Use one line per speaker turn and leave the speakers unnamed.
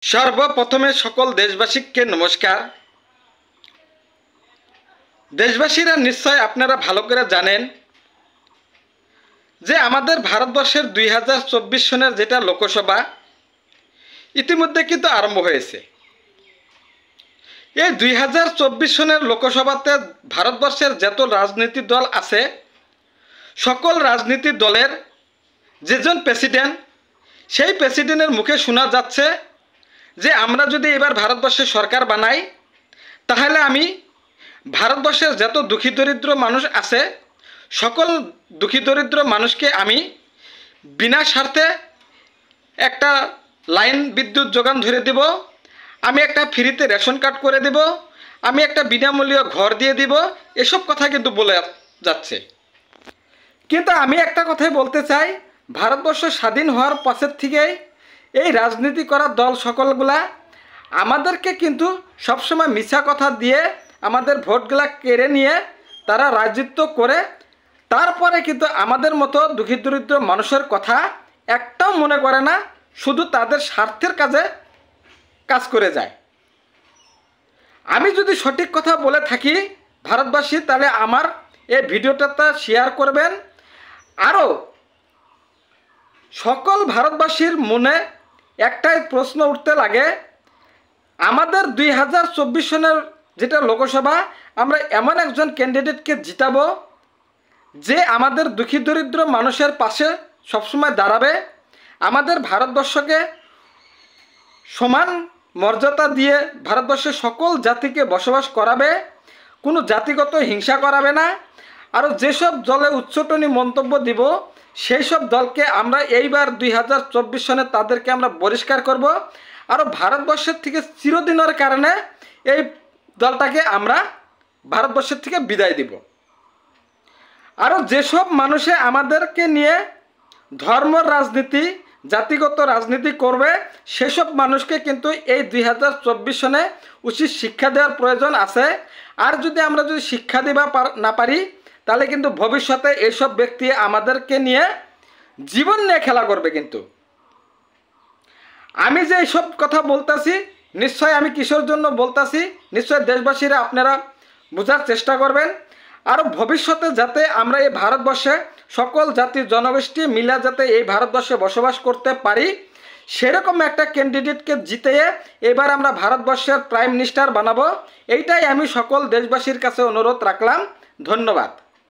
সর্বপ্রথমে সকল দেশবাসীকে নমস্কার। দেশবাসীরা নিশ্চয় আপনারা ভালো করে জানেন যে আমাদের ভারতবর্ষের 2024 সনের যেটা লোকসভা ইতিমধ্যে কিন্তু আরম্ভ হয়েছে। এই 2024 সনের লোকসভাতে ভারতবর্ষের যত রাজনৈতিক দল আছে সকল রাজনীতি দলের যেজন প্রেসিডেন্ট সেই প্রেসিডেন্টের মুখে শোনা যাচ্ছে যে আমরা যদি এবার ভারতবর্ষে সরকার বানাই তাহলে আমি ভারতবর্ষের যত দুঃখী দরিদ্র মানুষ আছে সকল দুঃখী দরিদ্র মানুষকে আমি বিনা স্বার্থে একটা লাইন বিদ্যুৎ যোগান ধরে দেব, আমি একটা ফ্রিতে রেশন কার্ড করে দেব, আমি একটা বিনামূল্যে ঘর দিয়ে দিব। এসব কথা কিন্তু বলে যাচ্ছে। কিন্তু আমি একটা কথাই বলতে চাই, ভারতবর্ষ স্বাধীন হওয়ার পথের থেকেই এই রাজনীতি করার দল সকলগুলা আমাদেরকে কিন্তু সবসময় মিথ্যা কথা দিয়ে আমাদের ভোটগুলা কেড়ে নিয়ে তারা রাজত্ব করে তারপরে কিন্তু আমাদের মতো দুঃখী দরিদ্র মানুষের কথা একটাও মনে করে না, শুধু তাদের স্বার্থের কাজে কাজ করে যায়। আমি যদি সঠিক কথা বলে থাকি ভারতবাসী, তাহলে আমার এই ভিডিওটাতে শেয়ার করবেন। আরও সকল ভারতবাসীর মনে একটাই প্রশ্ন উঠতে লাগে, আমাদের 2024 সনের যেটা লোকসভা আমরা এমন একজন ক্যান্ডিডেটকে জিতাবো যে আমাদের দুঃখী দরিদ্র মানুষের পাশে সবসময় দাঁড়াবে, আমাদের ভারতবর্ষকে সমান মর্যাদা দিয়ে ভারতবর্ষের সকল জাতিকে বসবাস করাবে, কোনো জাতিগত হিংসা করাবে না। আরও যেসব দলে উচ্চটনী মন্তব্য দিব সেই সব দলকে আমরা এইবার 2024 সনে তাদেরকে আমরা বহিষ্কার করব। আরও ভারতবর্ষের থেকে চিরদিনের কারণে এই দলটাকে আমরা ভারতবর্ষের থেকে বিদায় দিব। আরও যেসব মানুষে আমাদেরকে নিয়ে ধর্ম রাজনীতি জাতিগত রাজনীতি করবে সেসব মানুষকে কিন্তু এই 2024 সনে উচিত শিক্ষা দেওয়ার প্রয়োজন আছে। আর যদি আমরা শিক্ষা দেওয়া না পারি তাহলে কিন্তু ভবিষ্যতে এইসব ব্যক্তি আমাদেরকে নিয়ে জীবন নিয়ে খেলা করবে। কিন্তু আমি যে এইসব কথা বলতেছি নিশ্চয় আমি কিসের জন্য বলতেছি নিশ্চয় দেশবাসীরা আপনারা বোঝার চেষ্টা করবেন। আরও ভবিষ্যতে যাতে আমরা এই ভারতবর্ষে সকল জাতি জনগোষ্ঠী মিলে যাতে এই ভারতবর্ষে বসবাস করতে পারি সেরকম একটা ক্যান্ডিডেটকে জিতিয়ে এবার আমরা ভারতবর্ষের প্রাইম মিনিস্টার বানাবো, এইটাই আমি সকল দেশবাসীর কাছে অনুরোধ রাখলাম। ধন্যবাদ।